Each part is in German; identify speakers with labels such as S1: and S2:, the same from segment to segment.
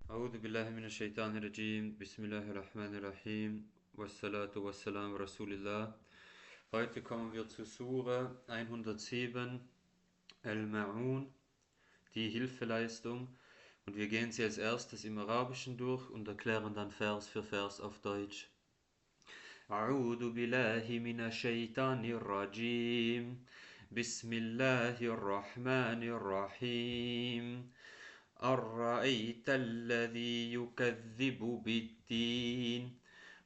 S1: أعوذ بالله من الشيطان الرجيم. بسم الله الرحمن الرحيم. Wassalatu wassalam Rasulillah. Heute kommen wir zu Sura 107, Al-Ma'un, die Hilfeleistung. Und wir gehen sie als erstes im Arabischen durch und erklären dann Vers für Vers auf Deutsch. أعوذ بالله من الشيطان الرجيم. بسم الله الرحمن الرحيم. أرأيت الذي يكذب بالدين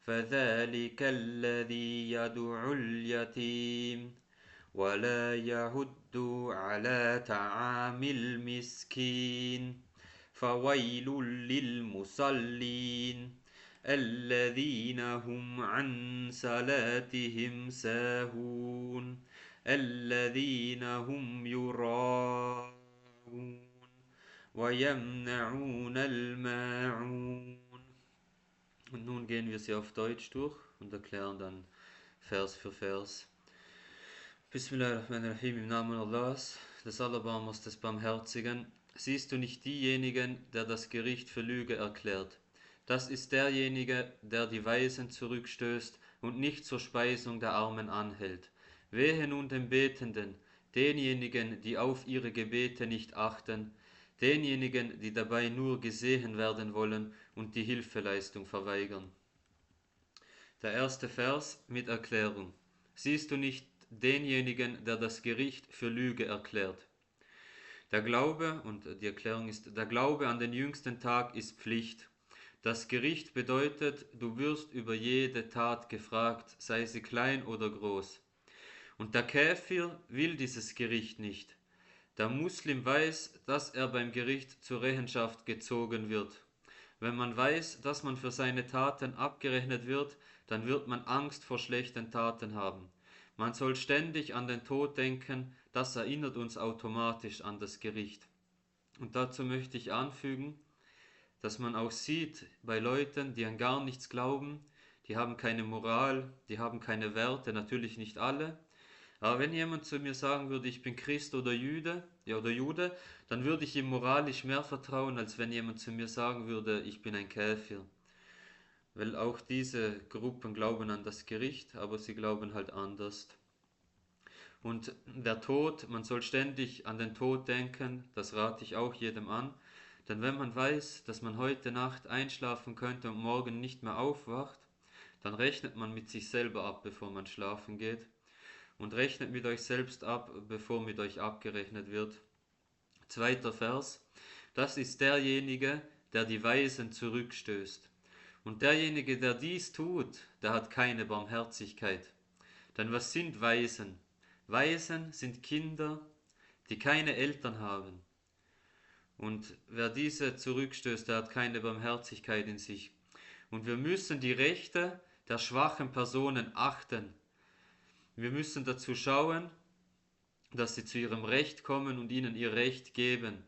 S1: فذلك الذي يدعو اليتيم ولا يهد على طعام المسكين فويل للمصلين الذين هم عن صلاتهم ساهون الذين هم يراءون وَيَمْنَعُونَ الْمَاعُونَ. Und nun gehen wir sie auf Deutsch durch und erklären dann Vers für Vers. Bismillahirrahmanirrahim, im Namen Allahs, des Allerbarmers, des Barmherzigen. Siehst du nicht diejenigen, der das Gericht für Lüge erklärt? Das ist derjenige, der die Weisen zurückstößt und nicht zur Speisung der Armen anhält. Wehe nun den Betenden, denjenigen, die auf ihre Gebete nicht achten, denjenigen, die dabei nur gesehen werden wollen und die Hilfeleistung verweigern. Der erste Vers mit Erklärung. Siehst du nicht denjenigen, der das Gericht für Lüge erklärt? Der Glaube, und die Erklärung ist, der Glaube an den jüngsten Tag ist Pflicht. Das Gericht bedeutet, du wirst über jede Tat gefragt, sei sie klein oder groß. Und der Käfir will dieses Gericht nicht. Der Muslim weiß, dass er beim Gericht zur Rechenschaft gezogen wird. Wenn man weiß, dass man für seine Taten abgerechnet wird, dann wird man Angst vor schlechten Taten haben. Man soll ständig an den Tod denken, das erinnert uns automatisch an das Gericht. Und dazu möchte ich anfügen, dass man auch sieht bei Leuten, die an gar nichts glauben, die haben keine Moral, die haben keine Werte, natürlich nicht alle. Aber wenn jemand zu mir sagen würde, ich bin Christ oder Jude, dann würde ich ihm moralisch mehr vertrauen, als wenn jemand zu mir sagen würde, ich bin ein Käfir. Weil auch diese Gruppen glauben an das Gericht, aber sie glauben halt anders. Und der Tod, man soll ständig an den Tod denken, das rate ich auch jedem an. Denn wenn man weiß, dass man heute Nacht einschlafen könnte und morgen nicht mehr aufwacht, dann rechnet man mit sich selber ab, bevor man schlafen geht. Und rechnet mit euch selbst ab, bevor mit euch abgerechnet wird. Zweiter Vers. Das ist derjenige, der die Weisen zurückstößt. Und derjenige, der dies tut, der hat keine Barmherzigkeit. Denn was sind Waisen? Waisen sind Kinder, die keine Eltern haben. Und wer diese zurückstößt, der hat keine Barmherzigkeit in sich. Und wir müssen die Rechte der schwachen Personen achten. Wir müssen dazu schauen, dass sie zu ihrem Recht kommen und ihnen ihr Recht geben.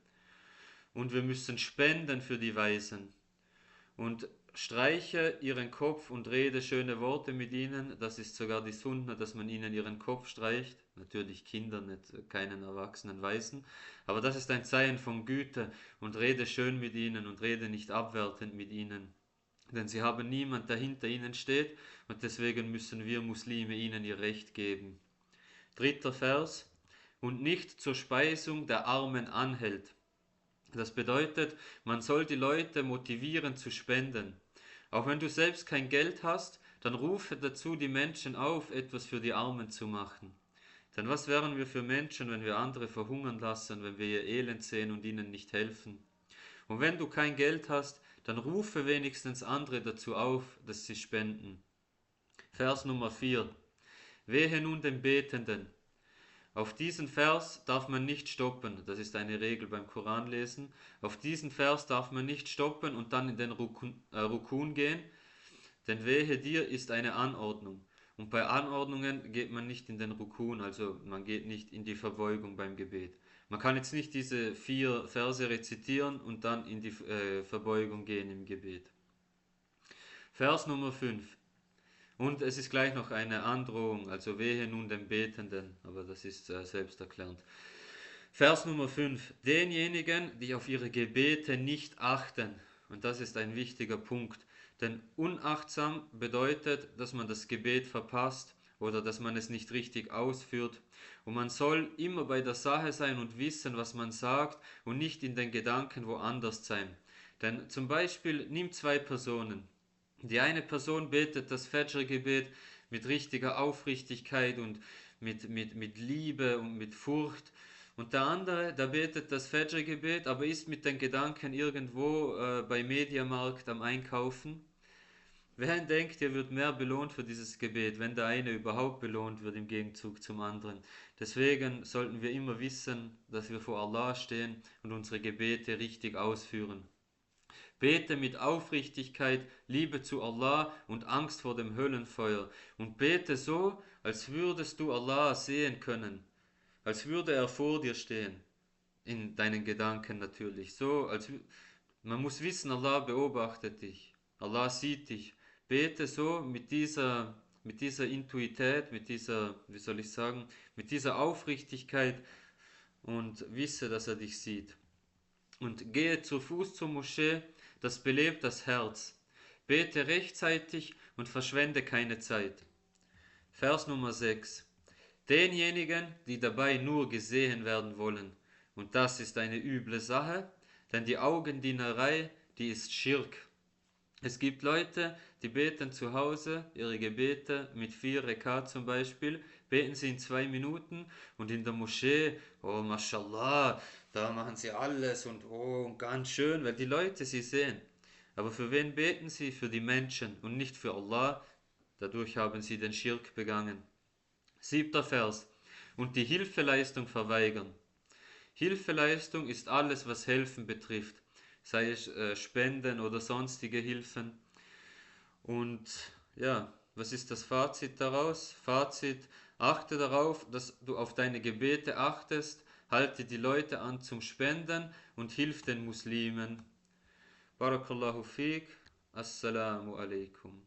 S1: Und wir müssen spenden für die Weisen. Und streiche ihren Kopf und rede schöne Worte mit ihnen. Das ist sogar die Sunna, dass man ihnen ihren Kopf streicht. Natürlich Kinder, nicht keinen erwachsenen Weisen. Aber das ist ein Zeichen von Güte. Und rede schön mit ihnen und rede nicht abwertend mit ihnen. Denn sie haben niemand, der hinter ihnen steht. Und deswegen müssen wir Muslime ihnen ihr Recht geben. Dritter Vers. Und nicht zur Speisung der Armen anhält. Das bedeutet, man soll die Leute motivieren zu spenden. Auch wenn du selbst kein Geld hast, dann rufe dazu die Menschen auf, etwas für die Armen zu machen. Denn was wären wir für Menschen, wenn wir andere verhungern lassen, wenn wir ihr Elend sehen und ihnen nicht helfen? Und wenn du kein Geld hast, dann rufe wenigstens andere dazu auf, dass sie spenden. Vers Nummer 4. Wehe nun den Betenden. Auf diesen Vers darf man nicht stoppen, das ist eine Regel beim Koranlesen. Auf diesen Vers darf man nicht stoppen und dann in den Rukun gehen, denn wehe dir ist eine Anordnung. Und bei Anordnungen geht man nicht in den Rukun, also man geht nicht in die Verbeugung beim Gebet. Man kann jetzt nicht diese 4 Verse rezitieren und dann in die Verbeugung gehen im Gebet. Vers Nummer 5. Und es ist gleich noch eine Androhung, also wehe nun den Betenden, aber das ist selbsterklärend. Vers Nummer 5. Denjenigen, die auf ihre Gebete nicht achten. Und das ist ein wichtiger Punkt. Denn unachtsam bedeutet, dass man das Gebet verpasst oder dass man es nicht richtig ausführt. Und man soll immer bei der Sache sein und wissen, was man sagt und nicht in den Gedanken woanders sein. Denn zum Beispiel nimm zwei Personen. Die eine Person betet das Fajr-Gebet mit richtiger Aufrichtigkeit und mit Liebe und mit Furcht. Und der andere, der betet das Fajr-Gebet, aber ist mit den Gedanken irgendwo bei Mediamarkt am Einkaufen. Wer denkt, ihr wird mehr belohnt für dieses Gebet, wenn der eine überhaupt belohnt wird im Gegenzug zum anderen? Deswegen sollten wir immer wissen, dass wir vor Allah stehen und unsere Gebete richtig ausführen. Bete mit Aufrichtigkeit, Liebe zu Allah und Angst vor dem Höllenfeuer. Und bete so, als würdest du Allah sehen können, als würde er vor dir stehen. In deinen Gedanken natürlich. Man muss wissen, Allah beobachtet dich. Allah sieht dich. Bete so mit dieser Intuität, wie soll ich sagen, mit dieser Aufrichtigkeit und wisse, dass er dich sieht. Und gehe zu Fuß zur Moschee, das belebt das Herz. Bete rechtzeitig und verschwende keine Zeit. Vers Nummer 6. Denjenigen, die dabei nur gesehen werden wollen. Und das ist eine üble Sache, denn die Augendienerei, die ist Schirk. Es gibt Leute, die beten zu Hause ihre Gebete mit 4 Rekat zum Beispiel, beten sie in 2 Minuten und in der Moschee, oh Mashallah, da machen sie alles und oh, ganz schön, weil die Leute sie sehen. Aber für wen beten sie? Für die Menschen und nicht für Allah. Dadurch haben sie den Schirk begangen. 7. Vers. Und die Hilfeleistung verweigern. Hilfeleistung ist alles, was Helfen betrifft, sei es Spenden oder sonstige Hilfen. Und ja, was ist das Fazit daraus? Fazit, achte darauf, dass du auf deine Gebete achtest, halte die Leute an zum Spenden und hilf den Muslimen. Barakallahu fiqh. Assalamu alaikum.